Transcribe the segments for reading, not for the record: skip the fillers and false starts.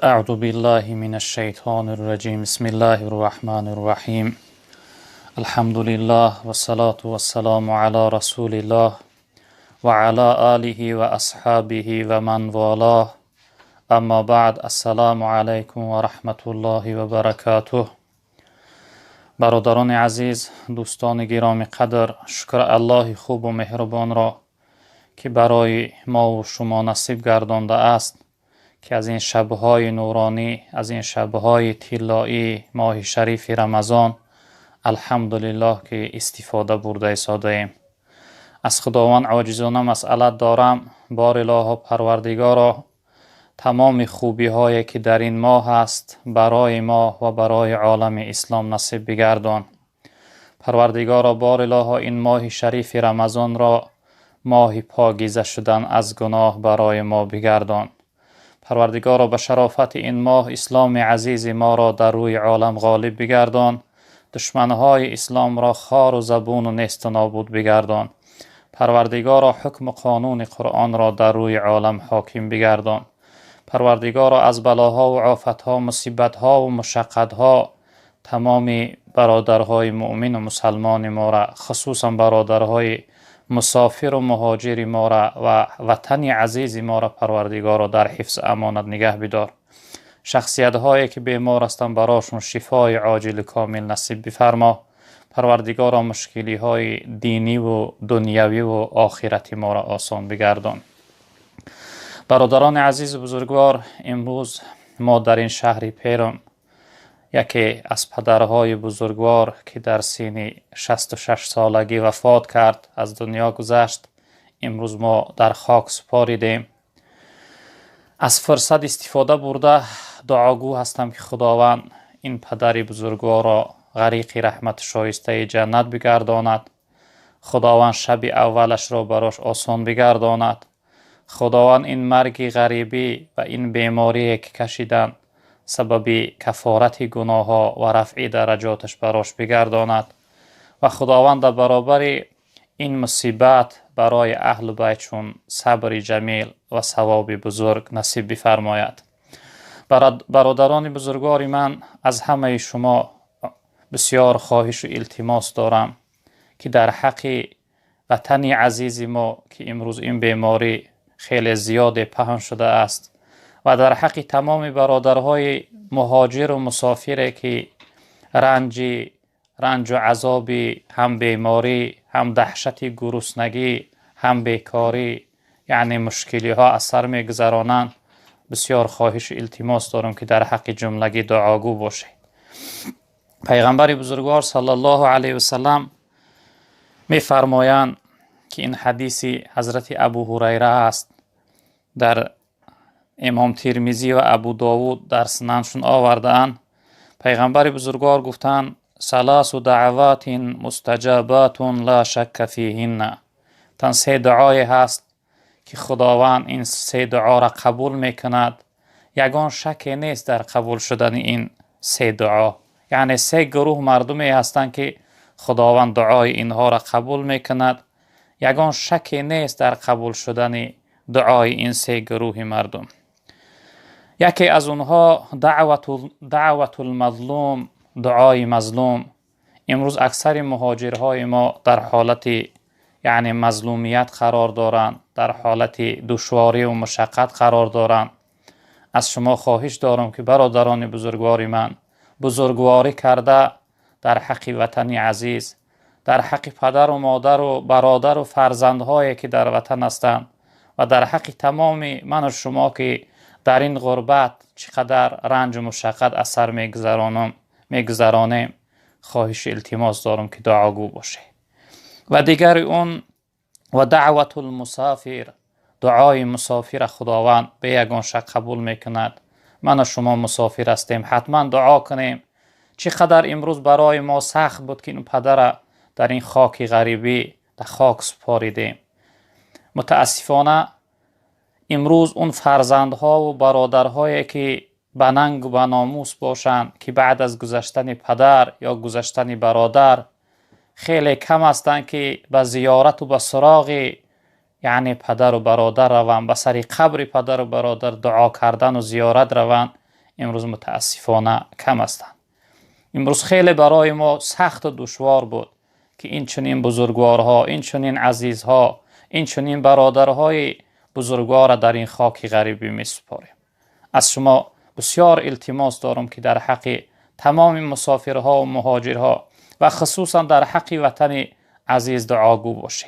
أعوذ بالله من الشيطان الرجيم بسم الله الرحمن الرحيم الحمد لله والصلاة والسلام على رسول الله وعلى آله وأصحابه ومن والاه اما بعد السلام علیکم و رحمت الله و برکاته. برادران عزیز، دوستان گرامی قدر، شکر الله خوب و مهربان را که برای ما و شما نصیب گردانده است که از این شبهای نورانی، از این شبهای طلایی ماه شریف رمضان الحمدلله که استفاده برده ایستاده ایم. از خداوند عاجزانه مسئلت دارم، بار الله پروردگارا تمام خوبی هایی که در این ماه است برای ما و برای عالم اسلام نصیب بگردان. پروردگارا بار الله این ماه شریف رمضان را ماه پاکیزه شدن از گناه برای ما بگردان. پروردگارا به شرافت این ماه اسلام عزیز ما را در روی عالم غالب بگردان، دشمنهای اسلام را خار و زبون و نیست و نابود بگردان. پروردگارا حکم و قانون قرآن را در روی عالم حاکم بگردان. پروردگارا از بلاها و آفتها، مصیبتها و مشقتها تمام برادرهای مؤمن و مسلمان ما را، خصوصا برادرهای مسافر و مهاجر ما را و وطن عزیز ما را پروردگارا در حفظ امانت نگه بدار. شخصیت هایی که بیمار هستند براشون شفای عاجل کامل نصیب بفرما. پروردگارا مشکلی های دینی و دنیوی و آخرتی ما را آسان بگردان. برادران عزیز بزرگوار، امروز ما در این شهر پیرم یکی از پدرهای بزرگوار که در سن 66 سالگی وفات کرد از دنیا گذشت، امروز ما در خاک سپاریدیم. از فرصت استفاده برده دعاگو هستم که خداوند این پدر بزرگوار را غریق رحمت شایسته جنت بگرداند. خداوند شب اولش را براش آسان بگرداند. خداوند این مرگ غریبی و این بیماری که کشیدن سبب کفارت گناه ها و رفع درجاتش براش بگرداند و خداوند در برابر این مصیبت برای اهل بیتشون صبر جمیل و ثواب بزرگ نصیب بفرماید. برادران بزرگوار، من از همه شما بسیار خواهش و التماس دارم که در حق وطن عزیز ما که امروز این بیماری خیلی زیاد پهن شده است و در حق تمام برادرهای مهاجر و مسافر که رنج و عذاب هم بیماری، هم دهشت گرسنگی، هم بیکاری، یعنی مشکلی ها از سر میگذرانند، بسیار خواهش و التماس دارم که در حق جملگی دعاگو باشه. پیغمبر بزرگوار صلی الله علیه و سلم میفرمایند که این حدیث حضرت ابو هریره است، در امام ترمذی و ابو داود در سننشون آوردن. پیغمبر بزرگوار گفتن ثلاث دعوات مستجابات لا شک فیهن. تن سه دعای هست که خداوند این سه دعا را قبول میکند، یگان شک نیست در قبول شدن این سه دعا. یعنی سه گروه مردمی هستند که خداوند دعای اینها را قبول میکند، یگان شک نیست در قبول شدن دعای این سه گروه مردم. یکی از اونها دعوت المظلوم، دعای مظلوم. امروز اکثر مهاجرهای ما در حالت یعنی مظلومیت قرار دارند، در حالت دشواری و مشقت قرار دارند. از شما خواهش دارم که برادران بزرگوار من بزرگواری کرده در حق وطن عزیز، در حق پدر و مادر و برادر و فرزندهایی که در وطن هستند و در حق تمام من و شما که در این غربت چقدر رنج و مشقت از سر میگذرانیم، خواهش التماس دارم که دعاگو باشه. و دیگر اون و دعوت المسافر، دعای مسافر خداوند به یگان شک قبول میکند. من و شما مسافر هستیم، حتما دعا کنیم. چقدر امروز برای ما سخت بود که این پدر در این خاک غریبی در خاک سپاریدیم. متاسفانه امروز اون فرزندها و برادرهایی که به ننگ و به ناموس باشند که بعد از گذشتن پدر یا گذشتن برادر خیلی کم هستند که به زیارت و به سراغ یعنی پدر و برادر روند، به سر قبر پدر و برادر دعا کردن و زیارت روند. امروز متاسفانه کم هستند. امروز خیلی برای ما سخت و دشوار بود که این چنین بزرگوارها، این چنین عزیزها، این چنین برادرهای بزرگوار در این خاک غریبی می سپاریم. از شما بسیار التماس دارم که در حق تمام مسافرها و مهاجرها و خصوصا در حق وطن عزیز دعاگو باشه.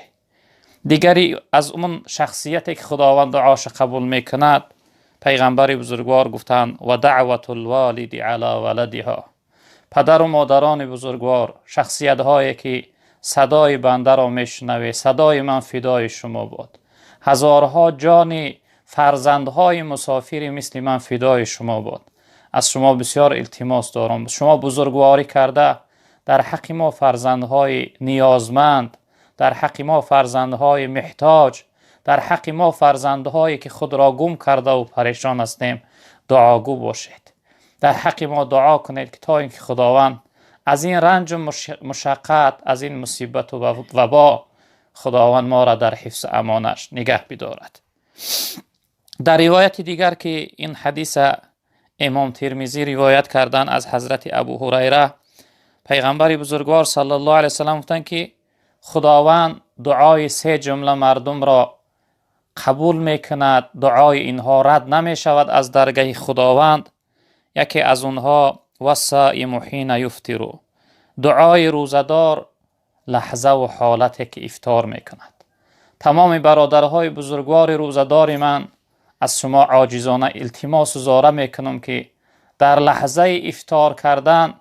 دیگری از اون شخصیتی که خداوند دعاش قبول میکند، پیغمبر بزرگوار گفتند و دعوت الوالد علی ولدها. پدر و مادران بزرگوار، شخصیت هایی که صدای بنده را میشنوه، صدای من فدای شما بود. هزارها جان فرزندهای مسافری مثل من فدای شما بود. از شما بسیار التماس دارم، شما بزرگواری کرده در حق ما فرزندهای نیازمند، در حق ما فرزندهای محتاج، در حق ما فرزندهایی که خود را گم کرده و پریشان هستیم دعاگو باشید. در حق ما دعا کنید که تا اینکه خداوند از این رنج و مشقت، از این مصیبت و وبا، خداوند ما را در حفظ امانش نگه بدارد. در روایت دیگر که این حدیث امام ترمذی روایت کردن از حضرت ابو هریره، پیغمبر بزرگوار صلی الله علیه وسلم گفتند که خداوند دعای سه جمله مردم را قبول میکند، دعای اینها رد نمی شود از درگاه خداوند. یکی از اونها والصائم حین یفطر، دعای روزدار لحظه و حالتی که افطار میکند. تمام برادرهای بزرگوار روزدار من، از شما عاجزانه التماس و زاره میکنم که در لحظه افطار کردن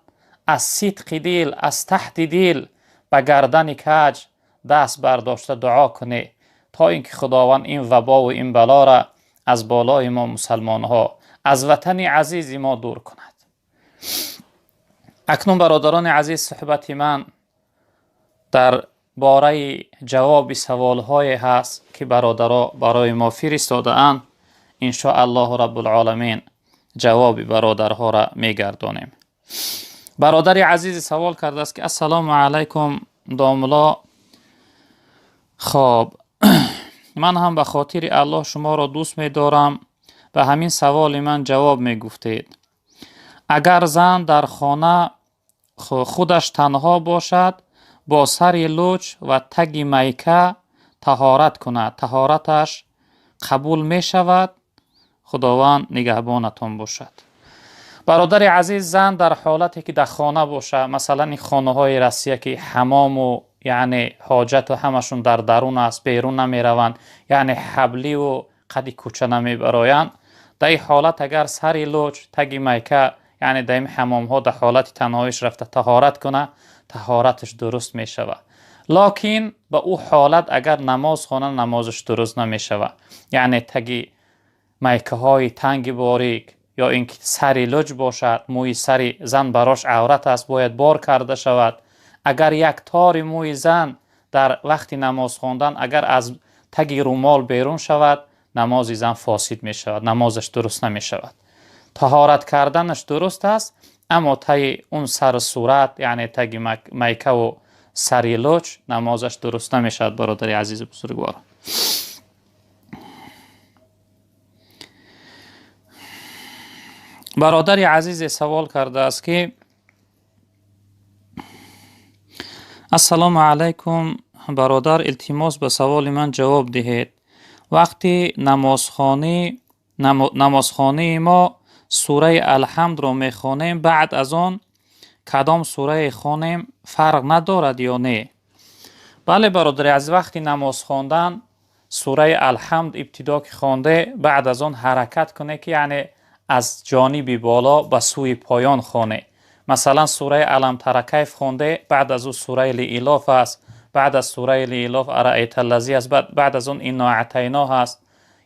از صدق دل، از تحت دل به گردن کج دست برداشته دعا کنه تا اینکه خداوند این وبا و این بلا را از بالای ما مسلمان ها، از وطن عزیز ما دور کند. اکنون برادران عزیز، صحبت من در باره جواب سوال های هست که برادرها برای ما فرستاده اند. ان شاء الله رب العالمین جواب برادرها را میگردانیم. برادر عزیز سوال کرده است که السلام علیکم داملا، خب من هم به خاطر الله شما را دوست می دارم. به همین سوال من جواب می گفتید اگر زن در خانه خودش تنها باشد با سر لوچ و تگ میکه طهارت کند، طهارتش قبول می شود؟ خداوند نگهبانتان باشد. برادر عزیز، زن در حالتی که در خانه باشه، مثلا این خانه های رسیه که حمام و یعنی حاجت و همشون در درون است، بیرون نمی روند، یعنی حبلی و قدی کوچه نمی برایند، در این حالت اگر سری لوچ تگی میکه یعنی در این حمام ها در حالت تنهایش رفته طهارت کنه، طهارتش درست می شود. لکن به او حالت اگر نماز خانه، نمازش درست نمی شود. یعنی تگی میکه های تنگ باریک یا اینکه سری لج باشد، موی سری زن براش عورت است، باید بار کرده شود. اگر یک تار موی زن در وقت نماز خواندن اگر از تگ رومال بیرون شود، نماز زن فاسد می شود، نمازش درست نمی شود. طهارت کردنش درست است، اما تای اون سر صورت یعنی تگ میکه و سری لج نمازش درست نمی شود. برادر عزیز بزرگوار، برادر عزیز سوال کرده است که السلام علیکم برادر، التماس به سوال من جواب دهید. وقتی نمازخانه ما سوره الحمد را میخوانیم، بعد از آن کدام سوره خوانیم فرق ندارد یا نه؟ بله برادر، از وقتی نماز خواندن سوره الحمد ابتدا که خوانده، بعد از آن حرکت کنه که یعنی از جانب بالا به سوی پایان خوانه. مثلا سوره علم تر کیف خوانده، بعد از او سوره لإلاف است، بعد از سوره لإلاف ارأیت الذی است، بعد از اون انا اعطیناه هست،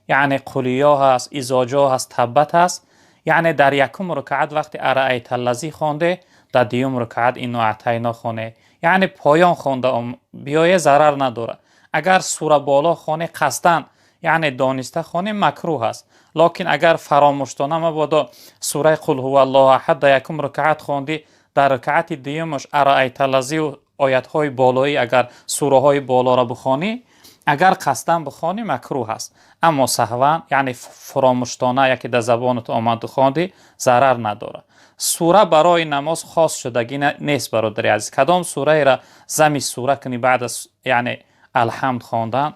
یعنی قلیه هست، اذا هست، تبت هست. یعنی در یکم رکعت وقتی ارأیت الذی خوانده، در دیوم رکعت انا اعطیناه خوانه، یعنی پایان خوانده بیایه ضرر نداره. اگر سوره بالا خوانه قصدن یعنی دانسته خوانه مکروه است. لکن اگر فراموشتانه مبادا سوره قل هو الله احد در یکم رکعت خواندی، در رکعت دیومش ارأیت الذی و آیت های بالایی اگر سوره های بالا را بخوانی، اگر قصدن بخوانی مکروه است، اما سهوا یعنی فراموشتانه یکی در زبانت آمد و خواندی ضرر نداره. سوره برای نماز خاص شدگی نیست برادری عزیز. کدام سوره را زمی سوره کنی بعد از یعنی الحمد خواندن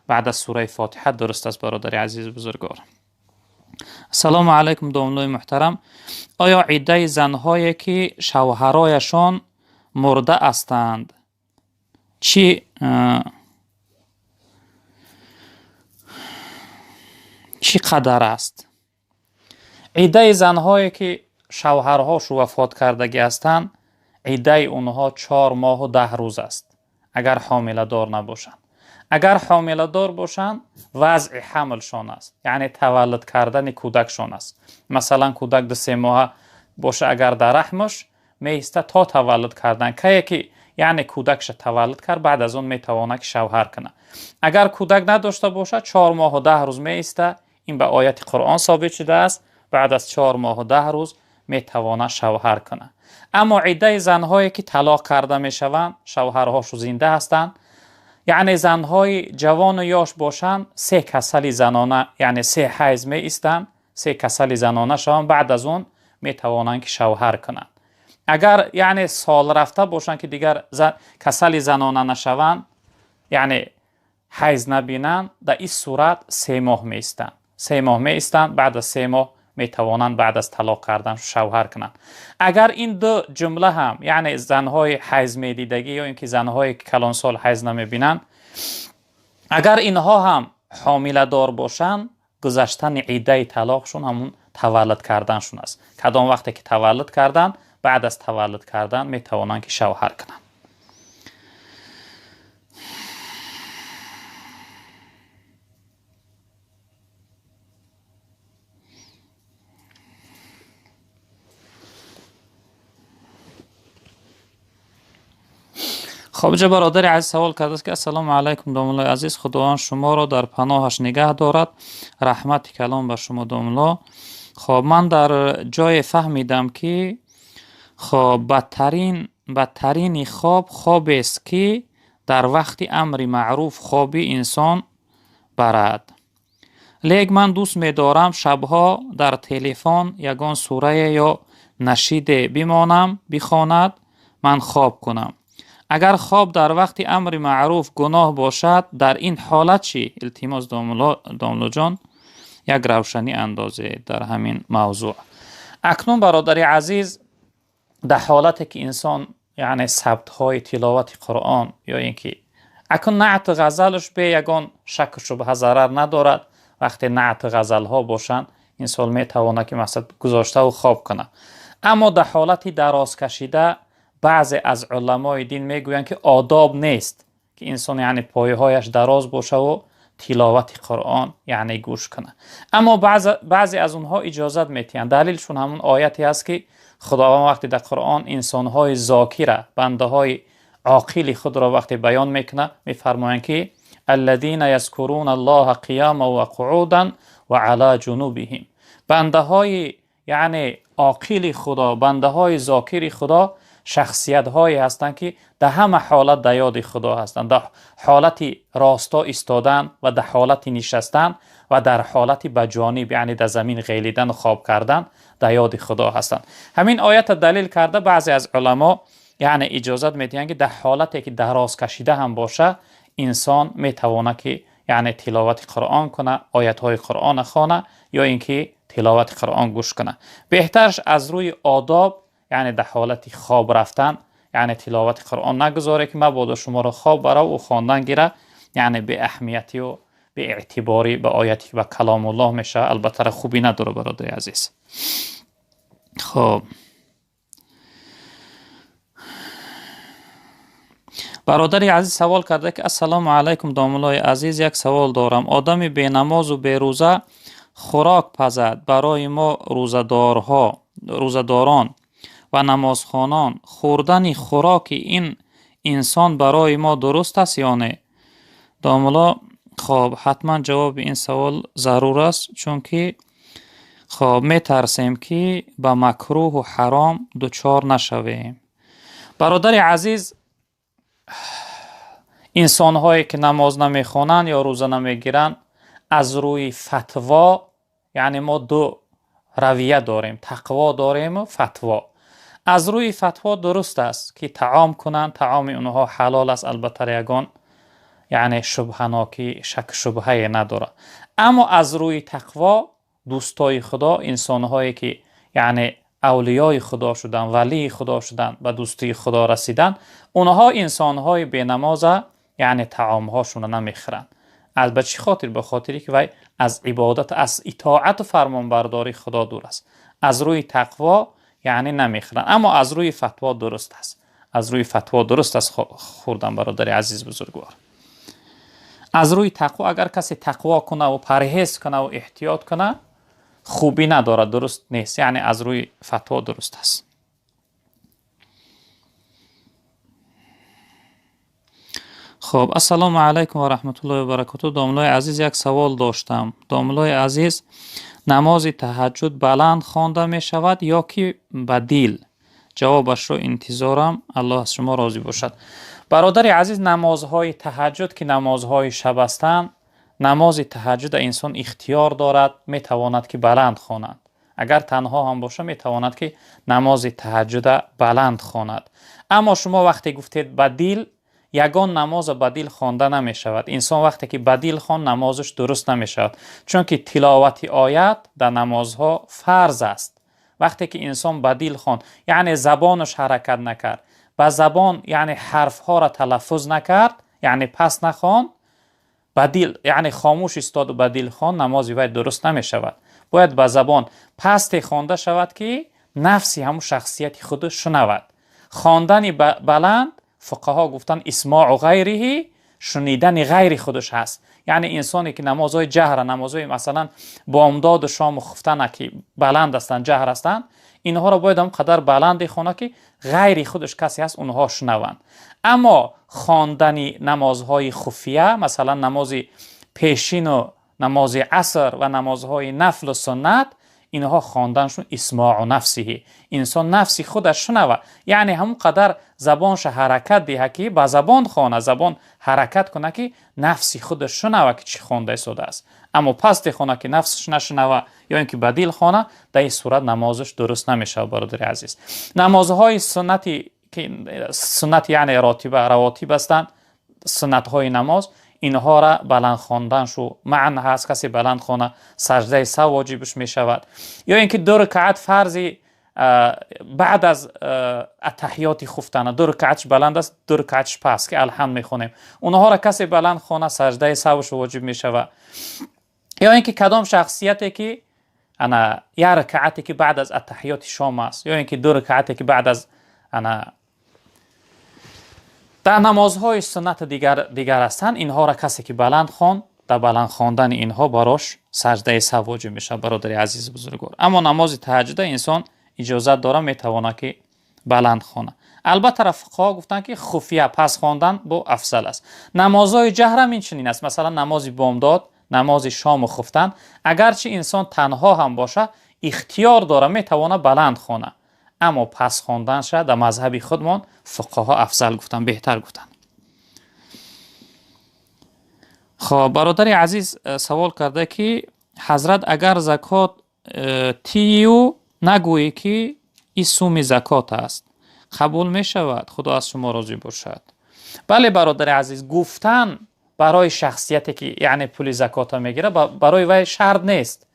بعد از سوره فاتحه درست است برادری عزیز بزرگوار. السلام علیکم دوملوی محترم، آیا عده زنهایی که شوهرایشان مرده هستند چی قدر است؟ عده زنهایی که شوهرهاش وفات کردگی هستند عده اونها 4 ماه و 10 روز است اگر حامله دار نباشند. اگر حامله دار باشند وضع حملشان است، یعنی تولد کردن کودکشان است. مثلا کودک در 3 ماه باشه اگر در رحمش میسته تا تولد کردن که یعنی کودکش تولد کرد بعد از اون میتواند شوهر کنه. اگر کودک نداشته باشه 4 ماه و 10 روز میسته، این به آیت قرآن ثابت شده است، بعد از 4 ماه و 10 روز میتواند شوهر کنه. اما عده زنهایی که طلاق کرده میشوند شوهرهاشو زنده هستند، یعنی زنهای جوان و یاش باشند 3 کسل زنانه یعنی 3 حیض می ایستند، 3 کسل زنانه شوند بعد از اون می توانند که شوهر کنند. اگر یعنی سال رفته باشند که دیگر کسل زنانه نشوند یعنی حیض نبینند، در این صورت 3 ماه می ایستند. 3 ماه می ایستند، بعد از 3 ماه می توانند بعد از طلاق کردن شوهر کنند. اگر این دو جمله هم یعنی زنهای حیض می دیدگی یا اینکه زنهای کلان سال حیض نمی بینند، اگر اینها هم حامله دار باشند گذشتن عده طلاقشون همون تولد کردنشون است. کدام وقتی که تولد کردن بعد از تولد کردن می توانند که شوهر کنند. خب جا برادر عزیز سوال کرده است که السلام علیکم دوملای عزیز، خداوند شما را در پناهش نگه دارد، رحمت کلام بر شما دوملا. خب من در جای فهمیدم که خب بدترین خواب است که در وقت امر معروف خوابی انسان برد. لیک من دوست می دارم شبها در تلفن یگان سوره یا نشید بمانم بخواند من خواب کنم. اگر خواب در وقت امر معروف گناه باشد در این حالت چی؟ التماس دوملو جان یک روشنی اندازه در همین موضوع. اکنون برادری عزیز در حالتی که انسان یعنی ثبت های تلاوت قرآن یا اینکه اکنون نعت غزلش به یگان شک و شبهه ضرر ندارد، وقتی نعت غزل ها باشند انسان می تواند که مثلا گذاشته و خواب کنه. اما در حالتی دراز کشیده بعضی از علمای دین میگویند که آداب نیست که انسان یعنی پایه هایش دراز باشه و تلاوت قرآن یعنی گوش کنه. اما بعضی از اونها اجازت میتین. دلیلشون همون آیتی است که خداوند وقتی در قرآن انسان های ذاکره بنده های عاقل خود را وقتی بیان میکنه میفرمایند که الذين يذكرون الله قیاما و قعودا و علی جنوبهم. بنده های یعنی عاقل خدا، بنده های ذاکر خدا شخصیت هایی هستند که در همه حالت در یاد خدا هستند، در حالت راستا ایستادن و در حالت نشستن و در حالت بجانب یعنی در زمین غیلیدن و خواب کردن در یاد خدا هستند. همین آیت دلیل کرده بعضی از علما یعنی اجازت میدن که در حالتی که دراز کشیده هم باشه انسان میتونه که یعنی تلاوت قرآن کنه، آیت های قرآن خوانه یا اینکه تلاوت قرآن گوش کنه. بهترش از روی آداب یعنی در حالت خواب رفتن یعنی تلاوت قرآن نگذاره که مبادا شما را خواب بره و خواندن گیره، یعنی به اهمیتی و به اعتباری به آیتی و کلام الله میشه البته خوبی نداره برادر عزیز. خب برادری عزیز سوال کرده که السلام علیکم داملای عزیز، یک سوال دارم. آدمی به نماز و به روزه خوراک پزد برای ما روزداران و نمازخوانان خوردن خوراک این انسان برای ما درست است یا نه؟ داملا خب حتما جواب این سوال ضرور است، چون که خب می ترسیم که به مکروه و حرام دچار نشویم. برادر عزیز انسان هایی که نماز نمیخوانند یا روزه نمیگیرند از روی فتوا، یعنی ما دو رویه داریم، تقوا داریم و فتوا. از روی فتوا درست است که طعام کنند، طعام اونها حلال است، البته یگان یعنی شبهناکی شک شبهه نداره. اما از روی تقوا دوستای خدا، انسان هایی که یعنی اولیای خدا شدن، ولی خدا شدن، به دوستی خدا رسیدن، اونها انسان های بی نماز یعنی طعام هاشون نمیخورن. از به چی خاطر؟ به خاطری که وی از عبادت، از اطاعت و فرمانبرداری خدا دور است. از روی تقوا یعنی نمیخورن، اما از روی فتوا درست است. از روی فتوا درست است خوردن برادر عزیز بزرگوار. از روی تقوا اگر کسی تقوا کنه و پرهیز کنه و احتیاط کنه خوبی نداره، درست نیست، یعنی از روی فتوا درست است. خب السلام علیکم و رحمت الله و برکاته. داملای عزیز یک سوال داشتم. داملای عزیز، نماز تهجد بلند خوانده می شود یا که بدیل؟ جوابش رو انتظارم، الله از شما راضی باشد. برادر عزیز، نمازهای تهجد که نمازهای شب هستند، نماز تهجد انسان اختیار دارد، می تواند که بلند خواند. اگر تنها هم باشه می تواند که نماز تهجد بلند خواند. اما شما وقتی گفتید بدیل، یگان نماز بدیل خوانده نمی شود. انسان وقتی که بدیل خوان نمازش درست نمی شود، چون که تلاوت آیت در نمازها فرض است. وقتی که انسان بدیل خوان یعنی زبانش حرکت نکرد، با زبان یعنی حرف ها را تلفظ نکرد، یعنی پس نخوان، بدیل یعنی خاموش استاد و بدیل خوان، نماز وی درست نمی شود. باید با زبان پست خوانده شود که نفسی همون شخصیت خودش شنود. خواندن بلند فقها گفتن اسماع غیره، شنیدن غیر خودش هست. یعنی انسانی که نمازهای جهر، نمازهای مثلا بامداد و شام و خفتن که بلند هستند، جهر هستند، اینها را باید هم قدر بلند خونه که غیر خودش کسی هست اونها شنوند. اما خواندن نمازهای خفیه، مثلا نماز پیشین و نماز عصر و نمازهای نفل و سنت، اینها خواندنشون اسماع و نفسی، انسان نفسی خودش شنوه، یعنی همون قدر زبانش حرکت دیه که با زبان خوانه، زبان حرکت کنه که نفسی خودش شنوه که چی خوانده شده است. اما پست خونه که نفسش نشنوه یا اینکه بدیل خونه، در این صورت نمازش درست نمیشه. برادر عزیز، نمازهای سنتی که سنت یعنی رواتب هستند، سنت های نماز، اینها را بلند خواندنشو معنی هست. کسی بلند خونه سجده سهو واجبش می شود، یا اینکه 2 رکعت فرضی بعد از اتحیات خفتن 2 رکعتش بلند است، 2 رکعتش پس که الحمد میخونیم، اونها را کسی بلند خونه سجده سهوش واجب می شود. یا اینکه کدام شخصیتی که انا 1 رکعتی که بعد از اتحیات شام است، یا اینکه 2 رکعتی که بعد از انا در نمازهای سنت دیگر هستند، اینها را کسی که بلند خوان، در بلند خواندن اینها براش سجده سهو واجب میشه. برادر عزیز بزرگوار، اما نماز تهجد انسان اجازه داره، میتونه که بلند خوانه. البته فقها گفتن که خفیه پس خواندن با افضل است. نمازهای جهر هم این چنین است. مثلا نماز بامداد، نماز شام و خفتن، اگرچه انسان تنها هم باشه اختیار داره، میتونه بلند خوانه، اما پس خواندنش در مذهب خودمان فقها افضل گفتن، بهتر گفتن. خب برادر عزیز سوال کرده که حضرت اگر زکات تیو نگویی که این سوم زکات است، قبول می شود؟ خدا از شما راضی باشد. بله برادر عزیز، گفتن برای شخصیتی که یعنی پول زکات میگیره برای وی شرط نیست.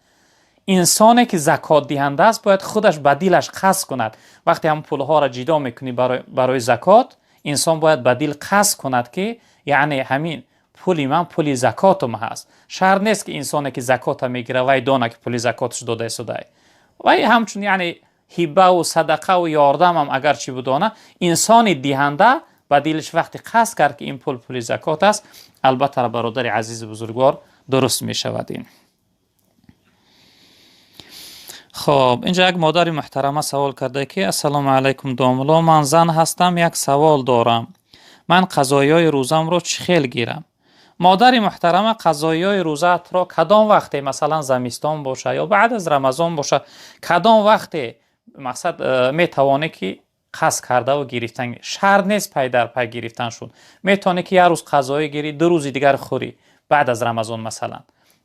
انسانی که زکات دهنده است باید خودش بدیلش قصد کند. وقتی هم پولها را جدا میکنی برای زکات، انسان باید بدیل قصد کند که یعنی همین پولی من پولی زکاتم هست. شرط نیست که انسانی که زکات میگیره وی دانه که پولی زکاتش داده شده. وی همچون یعنی هبه و صدقه و یاردم هم اگر چی بدانه، انسان دهنده بدیلش وقتی قصد کرد که این پول زکات است، البته برادر عزیز بزرگوار درست می شود. این خب اینجا یک مادر محترمه سوال کرده که السلام علیکم داملا، من زن هستم، یک سوال دارم، من قضایای روزم رو چه خیل گیرم؟ مادر محترمه، قضایای روزت را کدام وقته، مثلا زمستان باشه یا بعد از رمضان باشه، کدام وقته مقصد می توانی که قصد کرده و گرفتن شرط نیست، پی در پی گرفتن شد. میتونی که یه روز غذای گیری، 2 روز دیگر خوری. بعد از رمضان مثلا،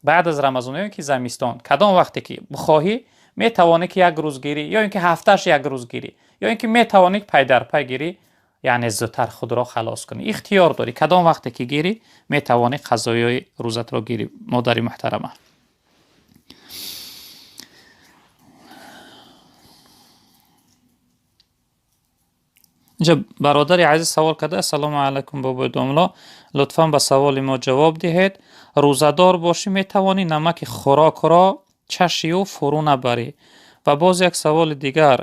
بعد از رمضان یا اینکه زمستان، کدام وقتی که بخواهی میتوانی که 1 روز گیری، یا اینکه هفتهش 1 روز گیری، یا اینکه میتوانی پی در پی گیری، یعنی زودتر خود را خلاص کنی. اختیار داری کدام وقتی که گیری میتوانی غذای روزت را گیری. مادر محترمه، اینجا برادر عزیز سوال کرده: السلام علیکم بابا دوملا، لطفاً به سوال ما جواب دهید. روزدار باشی میتوانی نمک خوراک را چشی و فرو نبری؟ و باز یک سوال دیگر: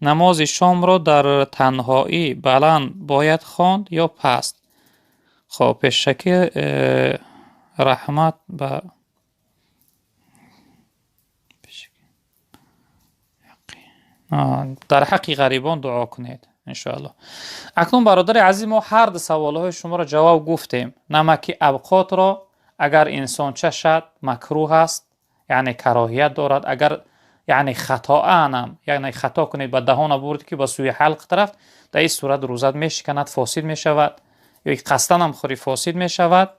نماز شام را در تنهایی بلند باید خواند یا پست؟ خب پیشکی رحمت به در حق غریبان دعا کنید انشاءالله. اکنون برادر عزیز، ما هر دو سوالهای شما را جواب گفتیم. نمک اوقات را اگر انسان چشد مکروه است، یعنی کراهیت دارد. اگر یعنی یعنی خطا کنید به دهان برد که به سوی حلق طرف، در این صورت روزت میشکند، فاسد میشود. یا قصداً هم خوری فاسد میشود.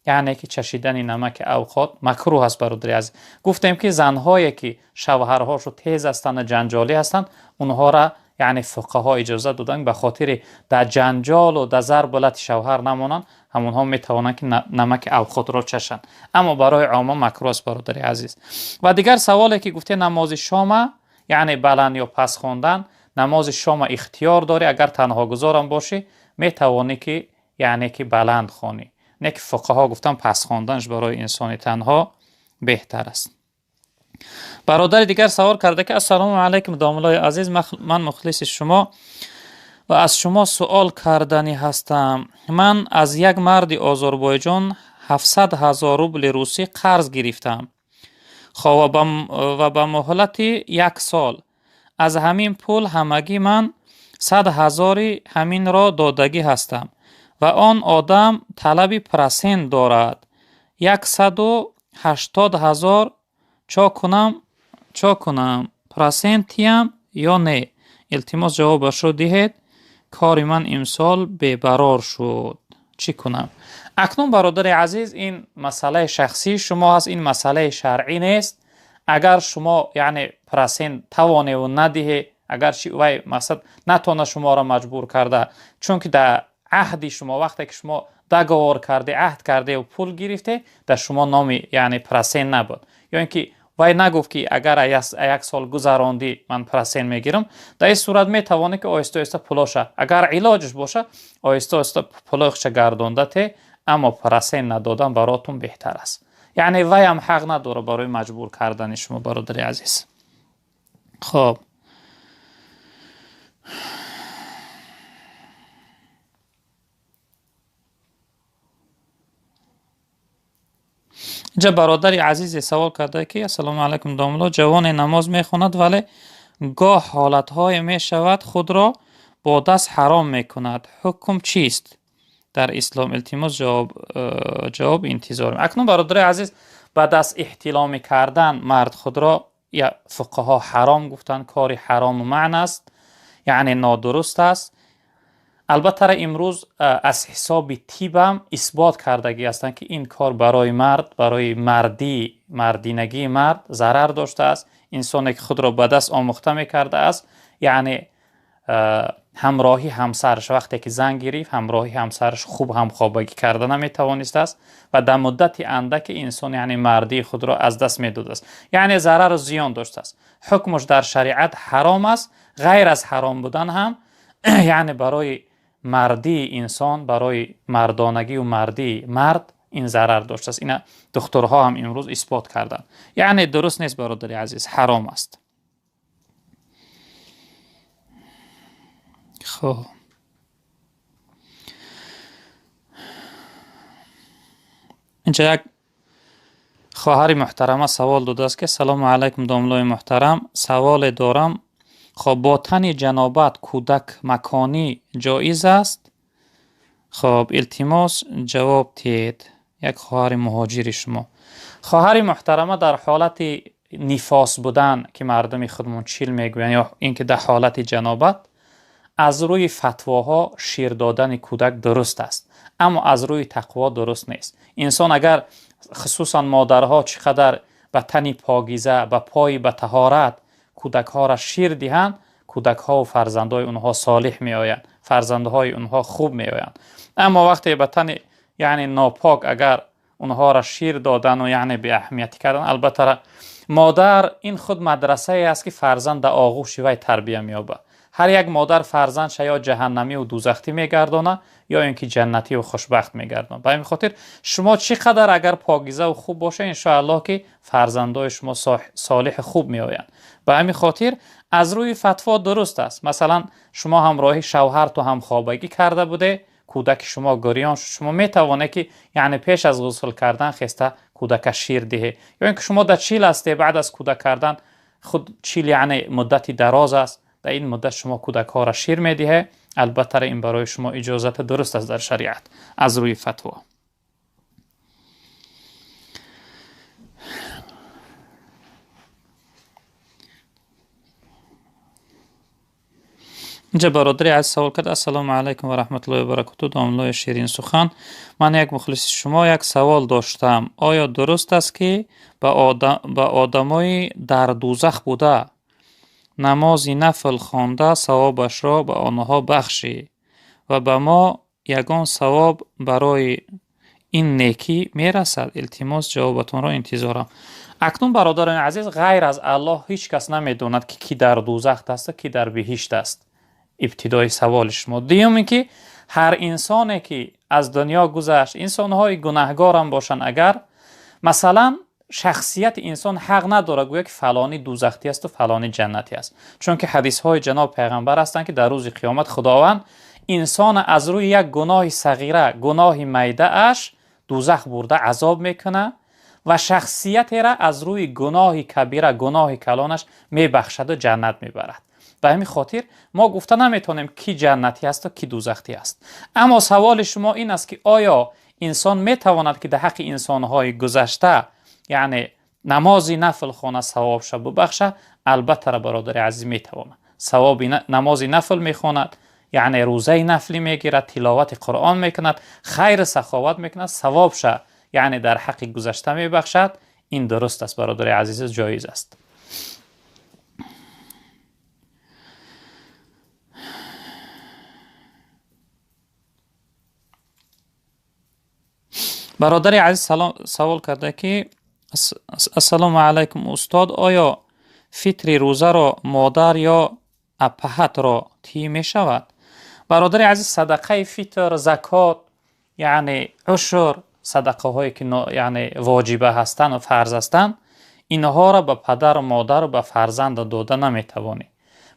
یعنی که چشیدن نمک اوقات مکروه است برادر عزیز. گفتیم که زنهایی که شوهرهاشو تیز هستند، جنجالی هستند، اونها را یعنی فقها اجازه دادن به خاطر در جنجال و در ضرب ولت شوهر نمانند، همونها میتوانند که نمک اوقات را چشند. اما برای عامه مکروه است برادر عزیز. و دیگر سوالی که گفته نماز شام یعنی بلند یا پس خواندن، نماز شام اختیار داری. اگر تنها گذارم باشی میتوانی که یعنی که بلند خوانی، نه که فقها گفتن پس خواندنش برای انسان تنها بهتر است. برادر دیگر سوال کرده که السلام علیکم داملای عزیز، من مخلص شما و از شما سوال کردنی هستم. من از یک مرد آذربایجان 700,000 روبل روسی قرض گرفتم. خب و به مهلت 1 سال از همین پول همگی من 100,000 همین را دادگی هستم و آن آدم طلب پرسنت دارد. 180,000 چا کنم پرسنتیم یا نه؟ التماس جوابش رو دهید. کار من امسال بی‌قرار شد، چی کنم؟ اکنون برادر عزیز، این مسئله شخصی شما هست، این مسئله شرعی نیست. اگر شما یعنی پرسنت توانه و ندهی، اگر وی مقصد نتونه شما را مجبور کرده، چون که در عهدی شما وقتی که شما دگاور کرده، عهد کرده و پول گرفته، در شما نامی یعنی پرسنت نبود، یا اینکه وی نگفت که اگر 1 سال گذراندی من پرسنت میگیرم، در این صورت میتوانه که آهسته آهسته پولاشا، اگر علاجش باشه آهسته آهسته پولاشا گردانده، اما پرسنت ندادن براتون بهتر است. یعنی وی هم حق نداره برای مجبور کردن شما برادر عزیز. خب اینجا برادر عزیز سوال کرده که السلام علیکم داملا، جوان نماز میخواند ولی گاه حالتهای میشود خود را با دست حرام میکند، حکم چیست در اسلام؟ التماس جواب انتظار. اکنون برادر عزیز، با دست احتلام کردن مرد خود را یا فقها حرام گفتن، کاری حرام و معنی است، یعنی نادرست است. البته امروز از حساب طب هم اثبات کردگی هستند که این کار برای مرد، برای مردینگی مرد ضرر داشته است. انسانی که خود را به دست آموخته میکرده است، یعنی همراهی همسرش وقتی که زن گرفت، همراهی همسرش خوب همخوابگی کرده نمیتوانست است و در مدت اندک انسان یعنی مردی خود را از دست میداده است، یعنی ضرر و زیان داشته است. حکمش در شریعت حرام است. غیر از حرام بودن هم یعنی برای مردی انسان، برای مردانگی و مردی مرد این ضرر داشته است. این دکترها هم امروز اثبات کردن. یعنی درست نیست برادر عزیز، حرام است. خب اینجا یک خواهر محترمه سوال داده است که سلام علیکم داملای محترم، سوال دارم. خب با تن جنابت کودک مکانی جایز است؟ خب التماس جواب دهید. یک خواهر مهاجر شما. خواهر محترمه، در حالت نفاس بودن که مردم خودمون چیل میگوین یا اینکه در حالت جنابت، از روی فتواها شیر دادن کودک درست است، اما از روی تقوا درست نیست. انسان اگر خصوصا مادرها چقدر به تن پاکیزه به پای به طهارت کودک ها را شیر دهند، کودک ها و فرزندهای اونها صالح می آیند، فرزندهای اونها خوب می آیند. اما وقتی به تن یعنی ناپاک اگر اونها را شیر دادن و یعنی به اهمیت کردن، البته مادر این خود مدرسه است که فرزند در آغوش وی تربیت می‌یابد. هر یک مادر فرزندش یا جهنمی و دوزخی میگردانه یا اینکه جنتی و خوشبخت میگردانه. به همین خاطر شما چقدر اگر پاکیزه و خوب باشه ان شاء الله که فرزندای شما صالح خوب میآیند. به همین خاطر از روی فتوا درست است. مثلا شما همراهی شوهر تو هم خوابگی کرده بوده، کودک شما گریان شد، شما میتوانه که یعنی پیش از غسل کردن خسته کودک شیر دهه، یا اینکه شما در چیل هسته بعد از کودک کردن خود چیل یعنی مدتی دراز است، در این مدت شما کودک ها را شیر میدهه. البته این برای شما اجازت درست است در شریعت از روی فتوا. اینجا برادری از سوال کرد: السلام علیکم و رحمت الله و برکاته، داملای شیرین سخن. من یک مخلص شما یک سوال داشتم. آیا درست است که به آدمای در دوزخ بوده نمازی نفل خوانده ثوابش را به آنها بخشی و به ما یگان ثواب برای این نیکی میرسد؟ التماس جوابتون را انتظارم. اکنون برادران عزیز، غیر از الله هیچ کس نمیدوند که کی در دوزخ است کی در بهشت است. ابتدای سوال شما. دیوم این که هر انسانی که از دنیا گذشت، انسانهای گناهگار هم باشن، اگر مثلا شخصیت انسان حق نداره گویا که فلانی دوزخی است و فلانی جنتی است، چون که حدیث های جناب پیغمبر هستند که در روز قیامت خداوند انسان از روی یک گناه صغیره، گناه میده اش دوزخ برده عذاب میکنه و شخصیت را از روی گناه کبیره، گناه کلانش میبخشد و جنت میبرد. به همین خاطر ما گفته نمیتونیم کی جنتی است و کی دوزخی است. اما سوال شما این است که آیا انسان میتواند که در حق انسانهای گذشته یعنی نمازی نفل خانه ثوابش ببخشه؟ البته برادر عزیز میتواند. ثواب نمازی نفل میخواند، یعنی روزه نفلی میگیرد، تلاوت قرآن میکند، خیر سخاوت میکند، ثوابش یعنی در حق گذشته میبخشد. این درست است برادر عزیز، جایز است. برادر عزیز سوال کرده که السلام علیکم استاد، آیا فطر روزه را مادر یا اپهت را طی می شود؟ برادر عزیز، صدقه فطر، زکات یعنی عشر، صدقه هایی که یعنی واجبه هستند و فرض هستند، اینها را به پدر و مادر و به فرزند داده نمی توانی.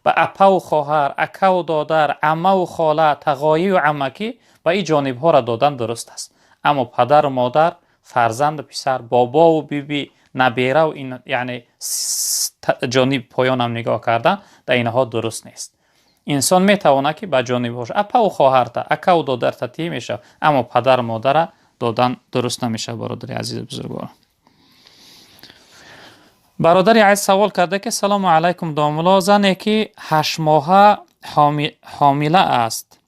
به اپه و خواهر، اکه و دادر، عمه و خاله، تقایی و عمکی به این جانب ها را دادن درست است. اما پدر و مادر، فرزند پسر، بابا و بیبی، نبیره و این یعنی جانب پایان هم نگاه کردن، در اینها درست نیست. انسان میتونه که به جانب هاش اپا و خواهر تا اکه و دادر تا طی میشه، اما پدر و مادر دادن درست نمیشه. برادر عزیز بزرگوار، برادر عزیز سوال کرده که سلام علیکم داملا، زنی که 8 ماه حامله است،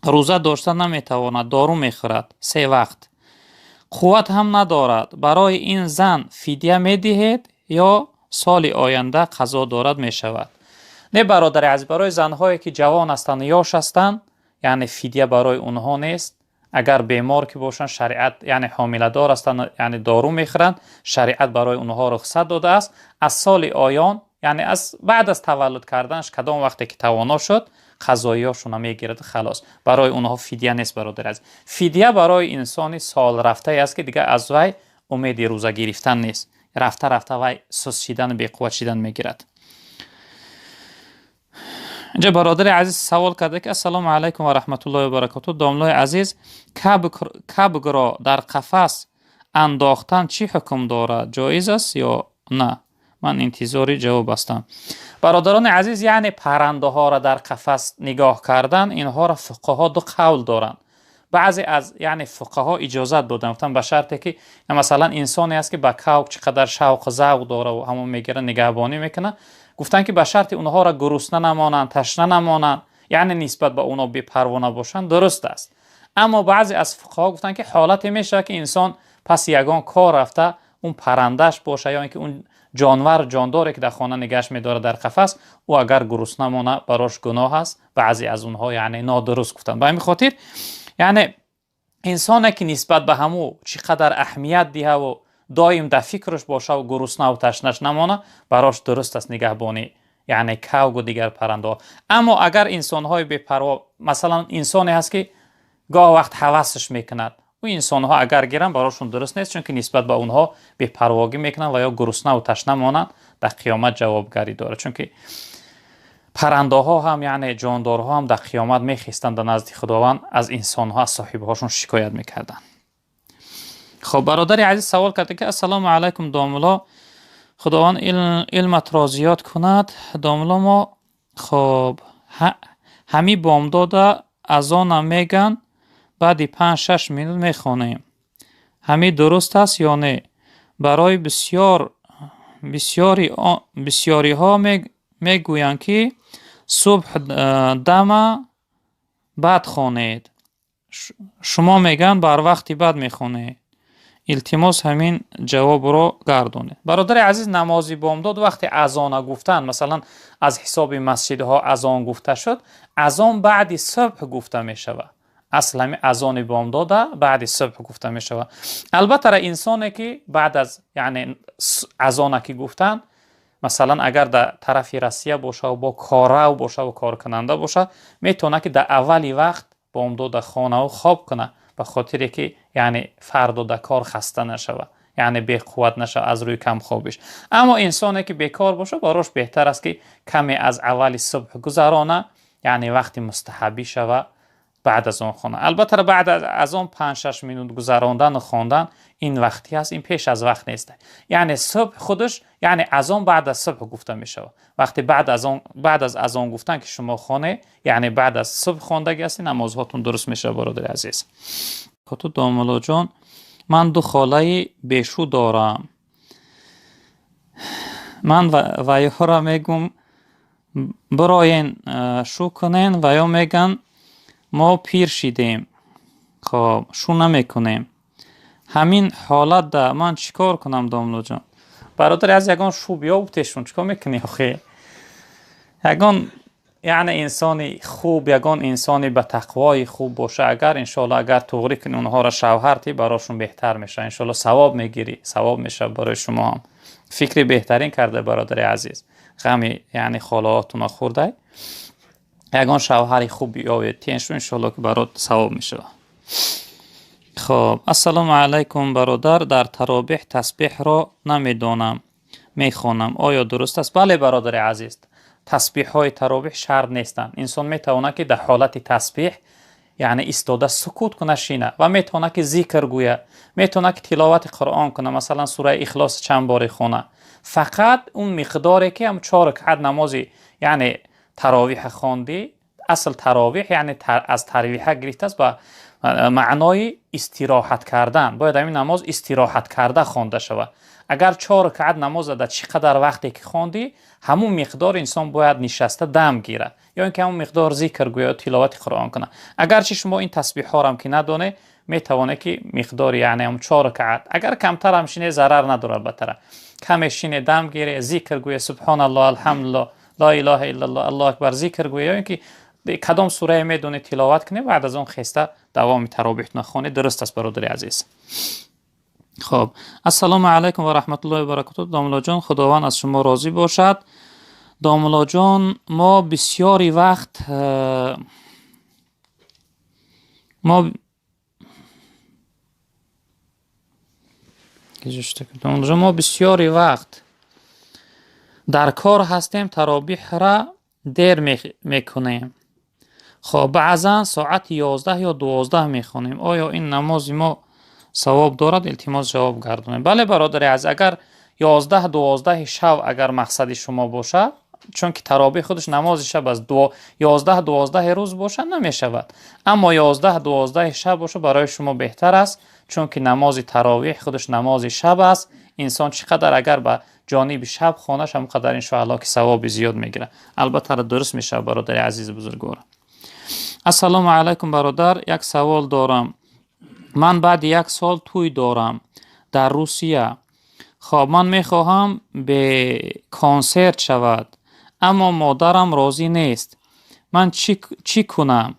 روزه داشته نمیتواند، دارو میخورد 3 وقت، قوت هم ندارد، برای این زن فدیه میدهید یا سال آینده قضا دارد میشود؟ نه برادر عزیز، برای زنهایی که جوان هستند یاش هستند یعنی فدیه برای اونها نیست. اگر بیمار که باشن شریعت یعنی حامله دار هستند یعنی دارو میخورند، شریعت برای اونها رخصت داده است. از سال آیان یعنی از بعد از تولد کردنش کدام وقتی که توانا شد قضاییاشون میگیرد، خلاص. برای اونها فدیه نیست برادر عزیز. فدیه برای انسانی سال رفته است که دیگه از وی امید روزه گرفتن نیست، رفته رفته وی سست شدن، بی قوت شدن میگیرد. اینجا برادر عزیز سوال کرده که السلام علیکم و رحمت الله و برکاته، داملای عزیز، کبک را در قفس انداختن چی حکم دارد؟ جایز است یا نه؟ من انتظاری جواب هستم. برادران عزیز، یعنی پرنده ها را در قفس نگاه کردن، اینها را فقها 2 قول دارند. بعضی از یعنی فقها اجازت دادن، گفتن به شرطی که مثلا انسانی است که به کوک چقدر شوق و ذوق داره و همون میگیره نگهبانی میکنه، گفتن که به شرط اونها را گرسنه نمانند، تشنه نمانند، یعنی نسبت به اونا بی‌پروا نباشند درست است. اما بعضی از فقها گفتن که حالت میشه که انسان پس یگان کار رفته، اون پرندش باشه یا اینکه اون جانور جانداری که در خانه نگهش میداره در قفس، او اگر گرسنه مونه براش گناه است. بعضی از اونها یعنی نادرست گفتن. به همین خاطر یعنی انسانی که نسبت به همو چقدر اهمیت دیه و دائم در فکرش باشه و گرسنه و تشنش نمانه، براش درست است نگهبانی یعنی کوگ و دیگر پرنده. اما اگر انسان‌های بی‌پروا، مثلا انسانی هست که گاه وقت هوسش میکند، و انسان‌ها اگر گیرن براشون درست نیست، چون که نسبت به اونها بی‌پرواگی میکنن و یا گرسنه و تشنه مانند، در قیامت جوابگری داره. چون که پرنده ها هم یعنی جاندارها هم در قیامت میخیستند در نزد خداوند، از انسان‌ها از صاحبهاشون شکایت میکردن. خب برادر عزیز سوال کرده که السلام علیکم داملا، خداوند علمت را زیاد کند. داملا ما خب همی بامداد از آن میگن بعدی 5-6 مینوت میخوانیم، همی درست است یا نه؟ برای بسیاری ها میگویند که صبح دم بعد خوانید، شما میگن بر وقتی بعد میخوانید. التماس همین جواب رو گردونید. برادر عزیز، نمازی بامداد وقتی اذان گفتن، مثلا از حساب مسجدها اذان گفته شد، اذان بعد صبح گفته می شود. اصل همین اذان بامداد بعد صبح گفته می شود. البته انسانی که بعد از یعنی اذان که گفتن، مثلا اگر در طرف روسیه باشه و با کارو باشه و کار کننده باشه، میتونه که در اولی وقت بامداد خانه و خواب کنه، به خاطر که یعنی فردا در کار خسته نشود، یعنی بی قوت نشه از روی کم خوابش. اما انسانی که بیکار باشه براش بهتر است که کمی از اول صبح گذرانه، یعنی وقتی مستحبی شود بعد از اون خونه. البته بعد از اون 5-6 مینوت گذراندن و خواندن این وقتی است، این پیش از وقت نیست. یعنی صبح خودش یعنی اذان بعد از صبح گفته می شود. وقتی بعد از اذان گفتن که شما خانه، یعنی بعد از صبح خواندگی است، نمازهاتون درست میشه. برادر عزیز خودت داملا جان، من 2 خاله بیشو دارم، من و یها را میگم براین شو کنین و یا میگن ما پیر شیدیم، خب شو نمیکنیم. همین حالت ده من چیکار کنم داملا جان؟ برادر از یگان شو بیا و تشون چیکار میکنی آخه؟ یگان یعنی انسانی خوب، یگان انسانی به تقوای خوب باشه، اگر انشالله اگر توغری کنی اونها را شوهر تی براشون بهتر میشه، انشالله ثواب میگیری، ثواب میشه برای شما هم. فکری بهترین کرده برادر عزیز، غمی یعنی خالهاتون خورده، یگان شوهری خوب بیاوید تینشو، انشالله که برات ثواب میشه. خب السلام علیکم برادر، در تراویح تسبیح را نمیدانم میخوانم، آیا درست است؟ بله برادر عزیز، تسبیح های تراویح شرط نیستند. انسان میتونه که در حالت تسبیح یعنی ایستاده سکوت کنه شینه و میتونه که ذکر گویه، میتونه که تلاوت قرآن کنه، مثلا سوره اخلاص چند باری خونه. فقط اون مقداری که هم 4 رکعت نمازی یعنی تراویح خواندی، اصل تراویح یعنی از تراویح گرفته است به معنای استراحت کردن، باید این نماز استراحت کرده خوانده شود. اگر 4 رکعت نماز در چقدر وقتی که خواندی، همون مقدار انسان باید نشسته دم گیره یا اینکه همون مقدار ذکر گویا تلاوت قرآن کنه. اگر چه شما این تسبیح ها هم که ندونه، میتونه که مقدار یعنی هم 4 رکعت، اگر کمتر هم شینه ضرر نداره، البته کم شینه دم گیره، ذکر گویا سبحان الله الحمدلله لا اله الا الله الله اکبر ذکر گویا، یا اینکه کدام سوره میدونی تلاوت کنی، بعد از اون خسته دوام تراویح نخونی، درست است برادر عزیز. خب السلام علیکم و رحمت الله و برکاته داملا جان، خداوند از شما راضی باشد. داملا جان، ما بسیاری وقت ما بسیاری وقت در کار هستیم، تراویح را دیر میکنیم. خب بعضا ساعت 11 یا 12 میخونیم، آیا این نماز ما ثواب دارد؟ التماس جواب گردونید. بله برادر عزیز، اگر 11-12 شب اگر مقصد شما باشه، چون که تراویح خودش نماز شب از 11-12 روز باشه نمیشود، اما 11-12 شب باشه برای شما بهتر است، چون که نماز تراویح خودش نماز شب است، انسان چقدر اگر به جانب شب خانش هم قدر انشاءالله که ثواب زیاد میگیره. البته درست میشه برادر عزیز بزرگوار. السلام علیکم برادر، یک سوال دارم. من بعد 1 سال توی دارم در روسیه. خب من میخواهم به کنسرت شود اما مادرم راضی نیست. من چی کنم؟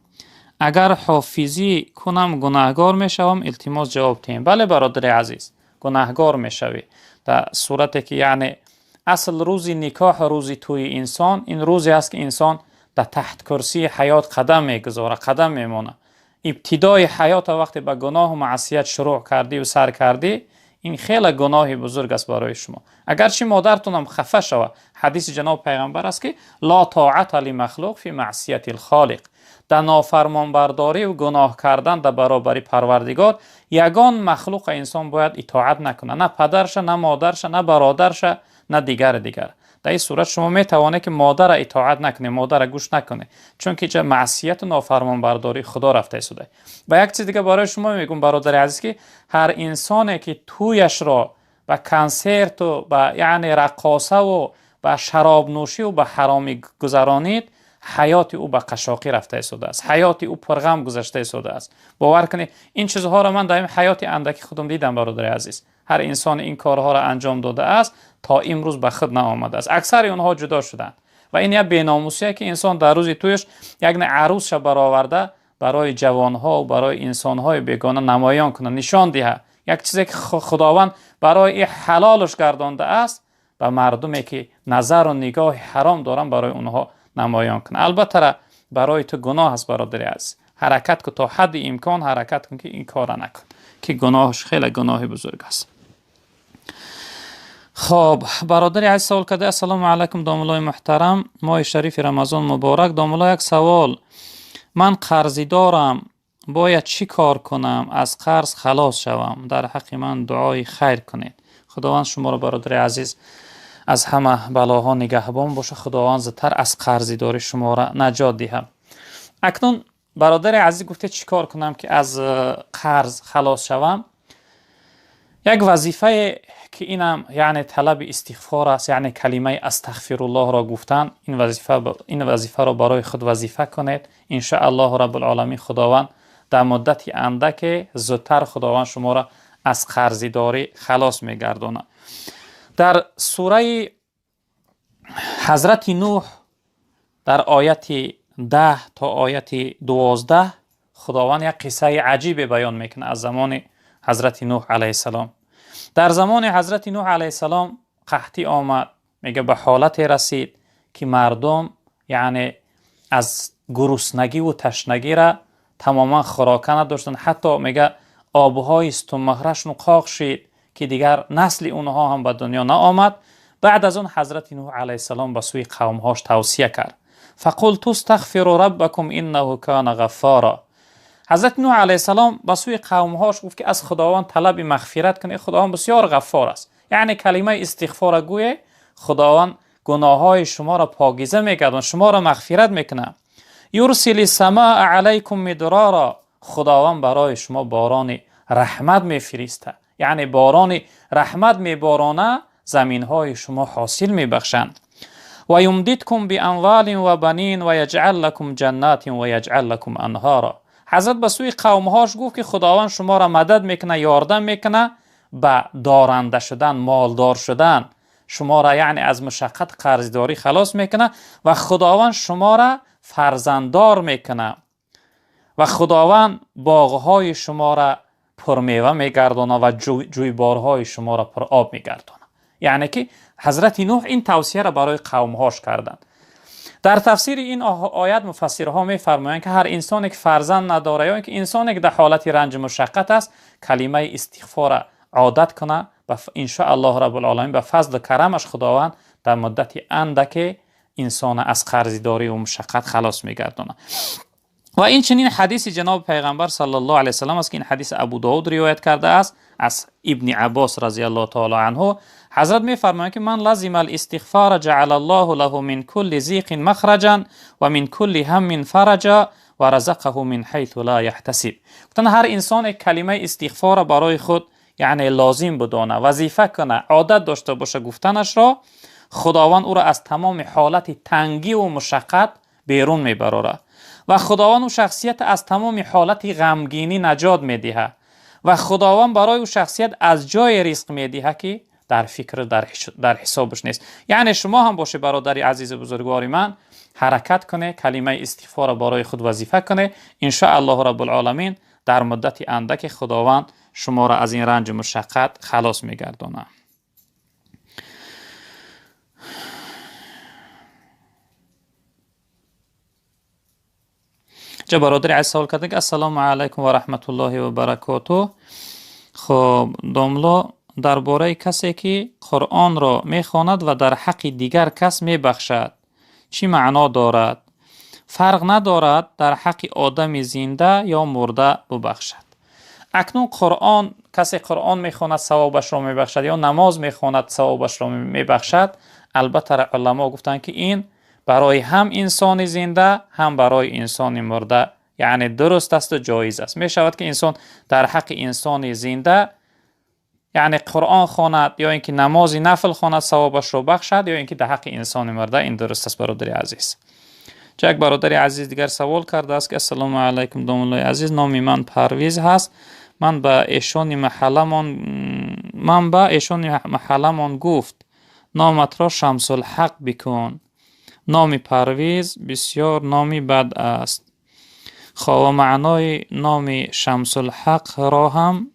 اگر حافظی کنم گناهگار میشوم؟ التماس جواب دهیم. بله برادر عزیز، گناهگار میشوی در صورتی که یعنی اصل روزی نکاح روزی توی انسان این روزی است که انسان در تحت کرسی حیات قدم میگذاره، قدم میمونه. ابتدای حیات وقتی به گناه و معصیت شروع کردی و سر کردی، این خیلی گناه بزرگ است برای شما. اگرچه مادرتون هم خفه شود، حدیث جناب پیغمبر است که لا طاعت لمخلوق فی معصیت الخالق، در نافرمان برداری و گناه کردن در برابر پروردگار یگان مخلوق انسان باید اطاعت نکنه، نه پدرش، نه مادرش، نه برادرش، نه دیگر. در این صورت شما می توانید که مادر اطاعت نکنه، مادر گوش نکنه، چون که معصیت و نافرمان برداری خدا رفته شده. و یک چیز دیگه برای شما میگم برادر عزیز که هر انسانی که تویش را به کنسرت و به یعنی رقاصه و به شراب نوشی و به حرامی گذرانید، حیات او به قشاقی رفته شده است، حیات او پرغم گذشته شده است. باور کنید این چیزها را من در حیات اندکی خودم دیدم برادر عزیز. هر انسان این کارها را انجام داده است تا امروز به خود نآمده است. اکثر اونها جدا شدند و این یک بی‌ناموسیه که انسان در روز تویش یک عروس برآورده برای جوانها و برای انسانهای بیگانه نمایان کنه، نشان دهه یک چیزی که خداوند برای حلالش گردانده است و مردمی که نظر و نگاه حرام دارن برای اونها نمایان کنه. البته برای تو گناه است برادر عزیز، حرکت که تا حد امکان حرکت کن که این کار نکن که گناهش خیلی گناه بزرگ است. خب برادر عزیز سوال کرده السلام علیکم داملای محترم، ماه شریف رمضان مبارک. داملا یک سوال، من قرضی دارم، باید چی کار کنم از قرض خلاص شوم؟ در حق من دعای خیر کنید. خداوند شما را برادر عزیز از همه بلاها نگهبان باشه، خداوند زودتر از قرضی داری شما را نجات دهم. اکنون برادر عزیز گفته چی کار کنم که از قرض خلاص شوم؟ یک وظیفه که اینم یعنی طلب استغفار است، یعنی کلمه استغفر الله را گفتن. این وظیفه را برای خود وظیفه کنید. ان شاء الله رب العالمین خداوند در مدت اندک زودتر خداوند شما را از قرضی داری خلاص میگردونه. در سوره حضرت نوح در آیت 10 تا آیت 12 خداوند یک قصه عجیب بیان میکنه از زمان حضرت نوح علیه السلام. در زمان حضرت نوح علیه السلام قحطی آمد، میگه به حالت رسید که مردم یعنی از گرسنگی و تشنگی را تماما خوراک نداشتن، حتی میگه آبهای استمهرشون قاق شد که دیگر نسل اونها هم به دنیا نآمد. بعد از اون حضرت نوح علیه السلام به سوی قومهاش توصیه کرد، فقلت استغفروا ربکم انه کان غفارا. حضرت نوح علیه السلام به سوی قومهاش گفت که از خداوند طلب مغفرت کنید، خداوند بسیار غفار است. یعنی کلمه استغفار گویه خداوند گناههای شما را پاکیزه میگرداند، شما را مغفرت میکنه. یرسل السماء علیکم مدرارا، خداوند برای شما باران رحمت میفرسته، یعنی باران رحمت میبارانه، زمینهای شما حاصل میبخشند. و یمددکم باموال و بنین و یجعل لکم جنات و یجعل لکم انهارا. حضرت به سوی قومهاش گفت که خداوند شما را مدد میکنه، یاردم میکنه به دارنده شدن، مالدار شدن، شما را یعنی از مشقت قرضداری خلاص میکنه و خداوند شما را فرزنددار میکنه و خداوند باغهای شما را پر میوه میگردانه و جویبارهای شما را پر آب میگردانه. یعنی که حضرت نوح این توصیه را برای قومهاش کردند. در تفسیر این آیت مفسرها میفرمایند که هر انسانی که فرزند نداره یا اینکه انسانی که در حالت رنج مشقت است، کلمه استغفار عادت کنه و ان شاء الله رب العالمین به فضل و کرمش خداوند در مدت اندک انسان از قرضداری و مشقت خلاص میگردونه. و این چنین حدیث جناب پیغمبر صلی الله علیه و سلم است که این حدیث ابو داود روایت کرده است از ابن عباس رضی الله تعالی عنه. حضرت میفرمایند که من لزم الاستغفار جعل الله له من كل ضیق مخرجا و من كل هم فرجا و رزقه من حیث لا یحتسب. گفتن هر انسان کلمه استغفار برای خود یعنی لازم بدانه، وظیفه کنه، عادت داشته باشه گفتنش را، خداوند او را از تمام حالت تنگی و مشقت بیرون میبره و خداوند او شخصیت از تمام حالت غمگینی نجات میدهه و خداوند برای او شخصیت از جای رزق میدهه که در فکر در حسابش نیست. یعنی شما هم باشه برادری عزیز بزرگوار من، حرکت کنه، کلمه استغفار برای خود وظیفه کنه، ان شاء الله رب العالمین در مدت اندک خداوند شما را از این رنج مشقت خلاص میگردونه. جا برادر عزیز سوال کرده که السلام علیکم و رحمت الله و برکاته. خب داملا درباره کسی که قرآن را میخواند و در حق دیگر کس میبخشد چی معنا دارد؟ فرق ندارد در حق آدم زنده یا مرده ببخشد. اکنون قرآن، کسی قرآن میخواند ثوابش را میبخشد یا نماز میخواند ثوابش را میبخشد، البته علما گفتند که این برای هم انسان زنده هم برای انسان مرده یعنی درست است و جایز است. می شود که انسان در حق انسان زنده یعنی قرآن خواند یا اینکه نماز نفل خواند ثوابش را بخشد، یا اینکه در حق انسان مرده. این درست است برادر عزیز. یک برادر عزیز دیگر سوال کرده است که السلام علیکم داملای عزیز، نام من پرویز هست. من به ایشان محلمان گفت نامت را شمس الحق بکن. نام پرویز بسیار نامی بد است. خواه معنای نام شمس الحق را هم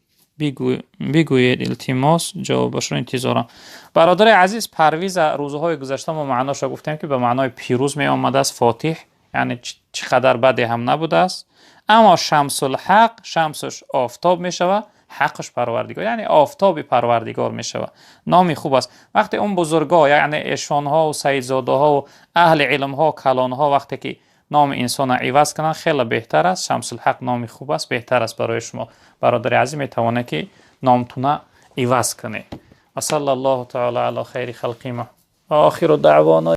بگوید التماس، جوابش را انتظارم. برادر عزیز، پرویز روزهای گذشته ما معناش را گفتیم که به معنای پیروز می آمده است، فاتح، یعنی چقدر بدی هم نبوده است. اما شمس الحق، شمسش آفتاب می شود، حقش پروردگار، یعنی آفتاب پروردگار می شود. نامی خوب است. وقتی اون بزرگا یعنی ایشان ها و سیدزاده ها و اهل علم ها و کلان ها وقتی که نام انسان عوض کنن خیلی بهتر است. شمس الحق نامی خوب است، بهتر است برای شما برادر عزیز. می توانه که نامتونه عوض کنه. و صلی الله تعالی علی خیر خلقی و آخر دعوانا